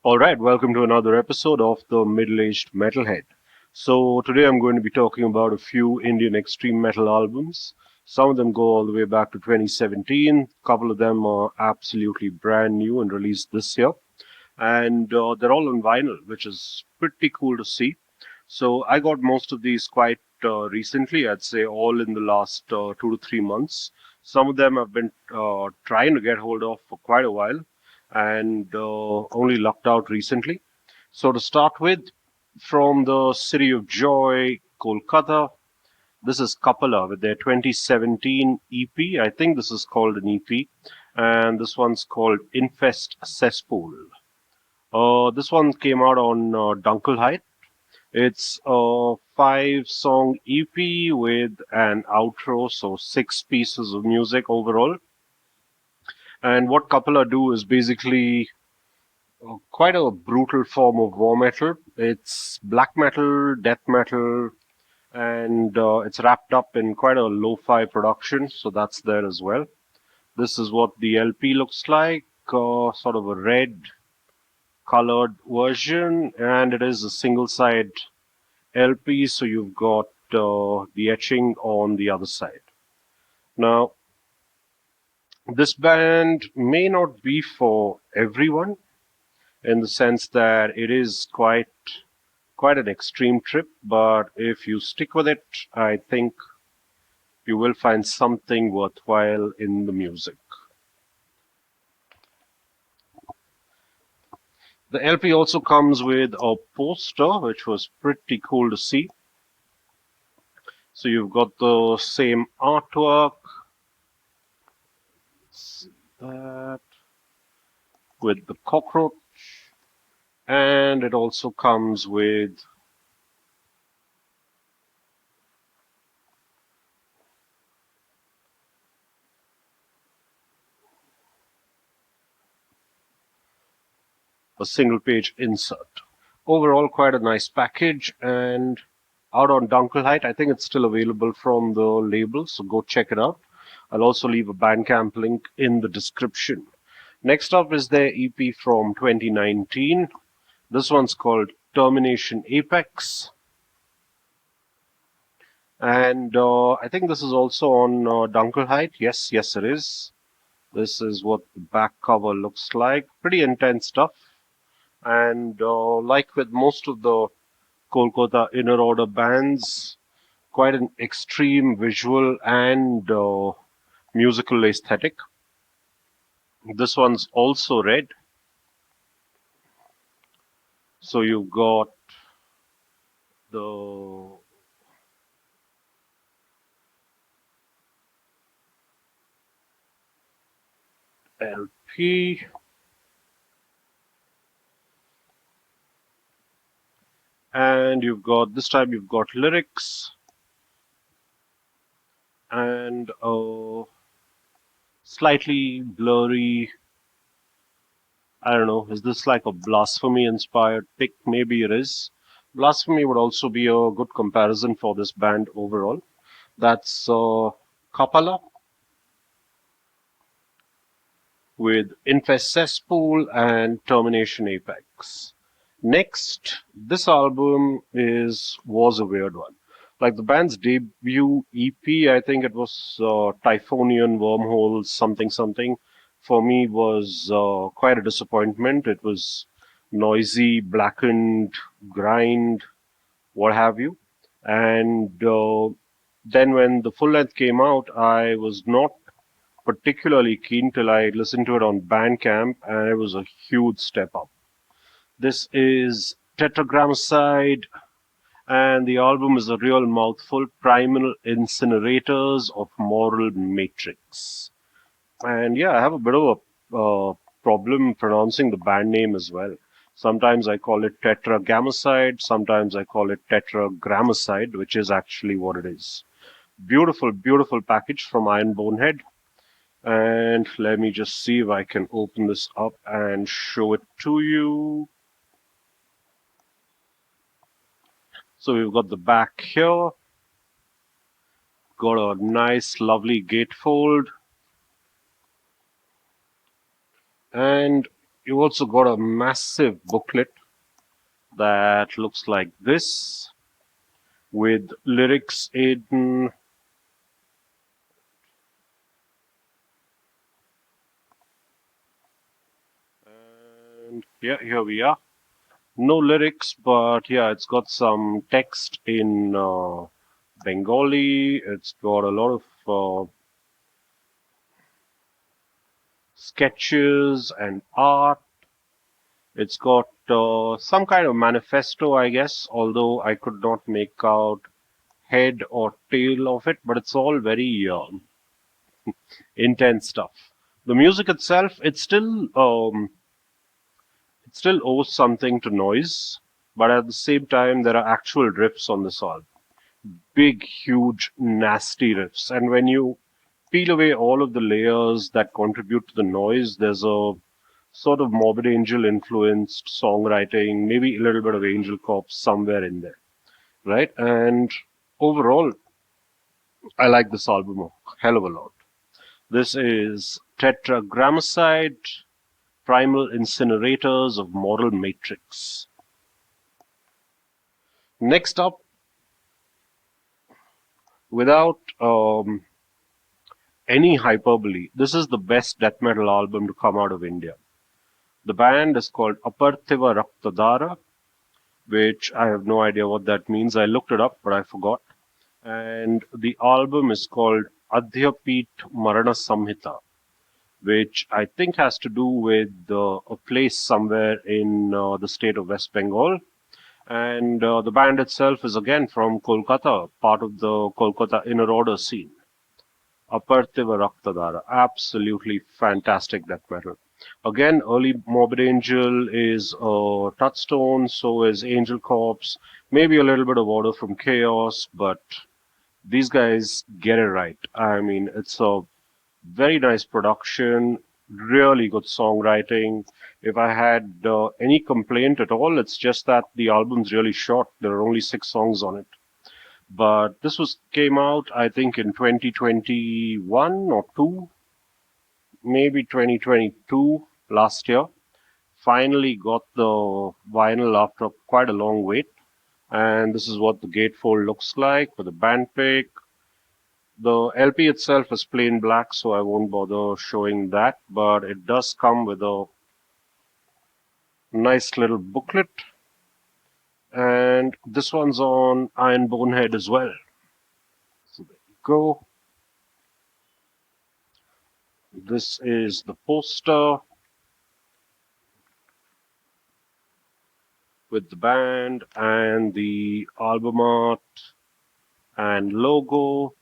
Alright, welcome to another episode of the Middle Aged Metalhead. So, today I'm going to be talking about a few Indian extreme metal albums. Some of them go all the way back to 2017, a couple of them are absolutely brand new and released this year, and they're all on vinyl, which is pretty cool to see. So, I got most of these quite recently, I'd say all in the last 2 to 3 months. Some of them I've been trying to get hold of for quite a while and only lucked out recently. So, to start with, from the city of joy, Kolkata, this is Kapala with their 2017 EP. I think this is called an EP, and this one's called Infest Cesspool. This one came out on Dunkelheit. It's a 5 song EP with an outro, so 6 pieces of music overall. And what Kapala do is basically quite a brutal form of war metal. It's black metal, death metal, and it's wrapped up in quite a lo-fi production, so that's there as well. This is what the LP looks like, sort of a red colored version, and it is a single side LP, so you've got the etching on the other side. Now, this band may not be for everyone in the sense that it is quite an extreme trip, but if you stick with it, I think you will find something worthwhile in the music. The LP also comes with a poster, which was pretty cool to see. So you've got the same artwork, see that, with the cockroach, and it also comes with a single page insert. Overall, quite a nice package, and out on Dunkelheit. I think it's still available from the label, so go check it out. I'll also leave a Bandcamp link in the description. Next up is their EP from 2019. This one's called Termination Apex. And I think this is also on Dunkelheit. Yes, it is. This is what the back cover looks like. Pretty intense stuff. And like with most of the Kolkata inner order bands, quite an extreme visual and musical aesthetic. This one's also red. So you've got the LP, and this time you've got lyrics and a slightly blurry, I don't know, is this like a blasphemy inspired pic? Maybe it is. Blasphemy would also be a good comparison for this band overall. That's Kapala with Infest Cesspool and Termination Apex. Next, this album was a weird one. Like the band's debut EP, I think it was Typhonian Wormholes something something. For me, was quite a disappointment. It was noisy, blackened, grind, what have you. And then when the full length came out, I was not particularly keen till I listened to it on Bandcamp, and it was a huge step up. This is Tetragrammacide, and the album is a real mouthful. Primal Incinerators of Moral Matrix. And yeah, I have a bit of a problem pronouncing the band name as well. Sometimes I call it Tetragrammacide, sometimes I call it Tetragrammacide, which is actually what it is. Beautiful, beautiful package from Iron Bonehead. And let me just see if I can open this up and show it to you. So we've got the back here. Got a nice, lovely gatefold. And You also got a massive booklet that looks like this with lyrics in. And yeah, here we are. No lyrics, but yeah, it's got some text in Bengali. It's got a lot of sketches and art. It's got some kind of manifesto, I guess, although I could not make out head or tail of it, but it's all very intense stuff. The music itself, it still owes something to noise, but at the same time, there are actual riffs on this album. Big, huge, nasty riffs. And when you peel away all of the layers that contribute to the noise, there's a sort of Morbid Angel influenced songwriting, maybe a little bit of Angel Corps somewhere in there, right? And overall, I like this album a hell of a lot. This is Tetragrammacide, Primal Incinerators of Moral Matrix. Next up, without any hyperbole, this is the best death metal album to come out of India. The band is called Aparthiva Rakthadhara, which I have no idea what that means. I looked it up, but I forgot. And the album is called Adhyapeeth Marana Samhita, which I think has to do with a place somewhere in the state of West Bengal. And the band itself is again from Kolkata, part of the Kolkata inner order scene. Aparthiva Rakthadhara, absolutely fantastic death metal. Again, early Morbid Angel is a touchstone, so is Angel Corps, maybe a little bit of Order from Chaos, but these guys get it right. I mean, it's a very nice production, really good songwriting. If I had any complaint at all, it's just that the album's really short. There are only 6 songs on it. But this was came out, I think, in 2021 or 2, maybe 2022 last year. Finally got the vinyl after quite a long wait. And this is what the gatefold looks like with a band pick. The LP itself is plain black, so I won't bother showing that, but it does come with a nice little booklet. And this one's on Iron Bonehead as well. So there you go. This is the poster with the band and the album art and logo.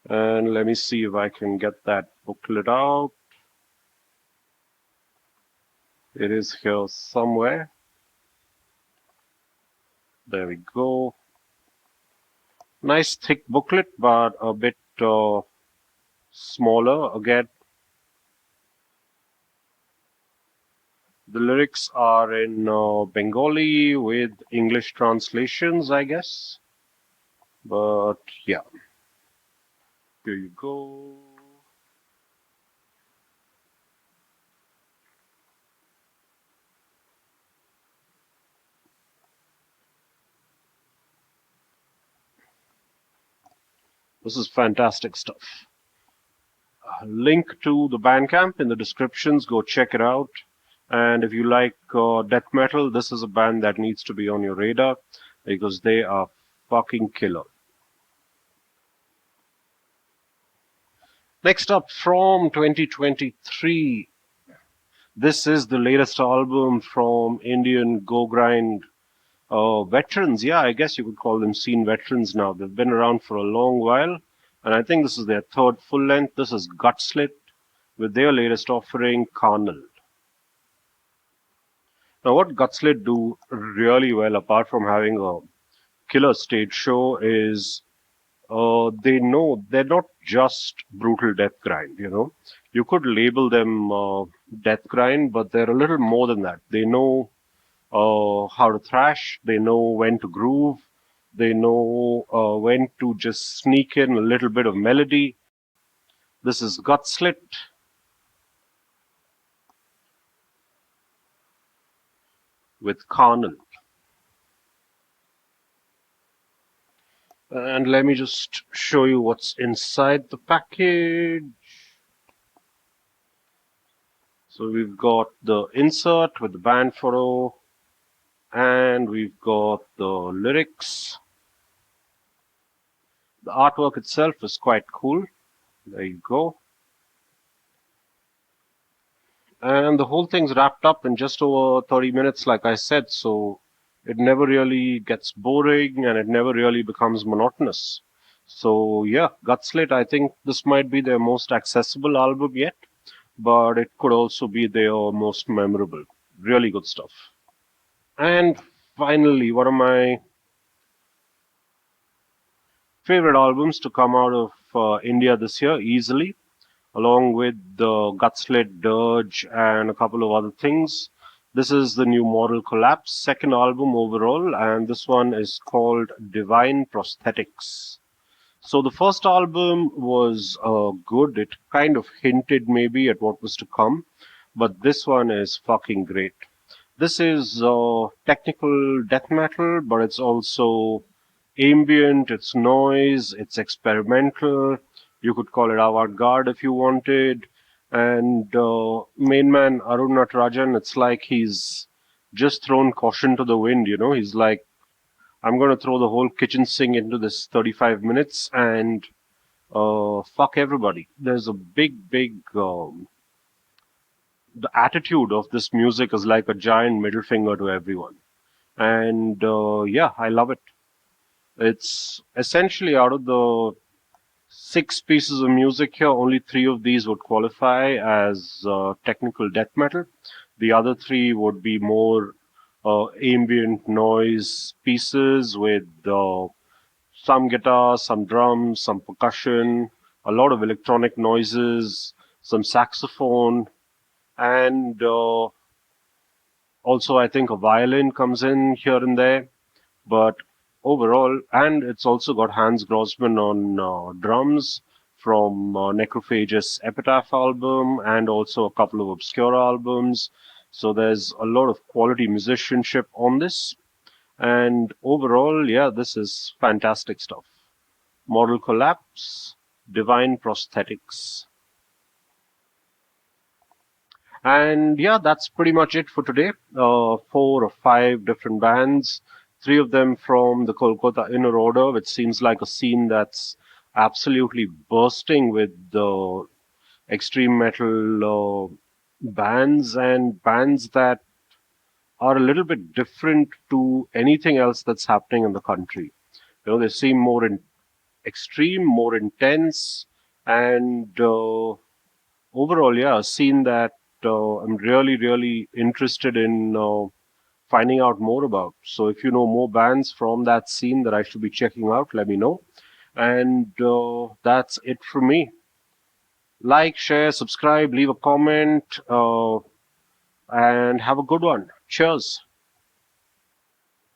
And let me see if I can get that booklet out. It is here somewhere. There we go. Nice thick booklet, but a bit smaller. Again, the lyrics are in Bengali with English translations, I guess. But yeah, here you go. This is fantastic stuff. Link to the Bandcamp in the descriptions. Go check it out. And if you like death metal, this is a band that needs to be on your radar because they are fucking killer. Next up from 2023, this is the latest album from Indian Go Grind veterans. Yeah, I guess you could call them scene veterans now. They've been around for a long while, and I think this is their third full length. This is Gutslit with their latest offering, Carnal. Now, what Gutslit do really well, apart from having a killer stage show, is they know they're not just brutal death grind. You could label them death grind, but they're a little more than that. They know how to thrash. They know when to groove. They know when to just sneak in a little bit of melody. This is Gutslit. with Carnal. And let me just show you what's inside the package. So we've got the insert with the band photo, and we've got the lyrics. The artwork itself is quite cool. There you go. And the whole thing's wrapped up in just over 30 minutes, like I said, so it never really gets boring and it never really becomes monotonous. So, yeah, Gutslit, I think this might be their most accessible album yet, but it could also be their most memorable. Really good stuff. And finally, one of my favorite albums to come out of India this year, easily, along with the Gutslit, Dirge, and a couple of other things. This is the new Moral Collapse, second album overall, and this one is called Divine Prosthetics. So the first album was good. It kind of hinted maybe at what was to come, but this one is fucking great. This is technical death metal, but it's also ambient, it's noise, it's experimental. You could call it avant-garde if you wanted. And main man Arun Natarajan, it's like he's just thrown caution to the wind. He's like, I'm going to throw the whole kitchen sink into this 35 minutes and fuck everybody. There's a big the attitude of this music is like a giant middle finger to everyone. And yeah, I love it. It's essentially out of the six pieces of music here, only three of these would qualify as technical death metal. The other three would be more ambient noise pieces with some guitar, some drums, some percussion, a lot of electronic noises, some saxophone, and also I think a violin comes in here and there. But overall, and it's also got Hans Grossman on drums from Necrophagous Epitaph album and also a couple of obscure albums. So there's a lot of quality musicianship on this. And overall, yeah, this is fantastic stuff. Model Collapse, Divine Prosthetics. And yeah, that's pretty much it for today. Four or five different bands, three of them from the Kolkata Inner Order, which seems like a scene that's absolutely bursting with the extreme metal bands and bands that are a little bit different to anything else that's happening in the country. They seem more extreme, more intense, and overall, yeah, a scene that I'm really interested in finding out more about. So if you know more bands from that scene that I should be checking out, let me know. And that's it from me. Like, share, subscribe, leave a comment, and have a good one. Cheers.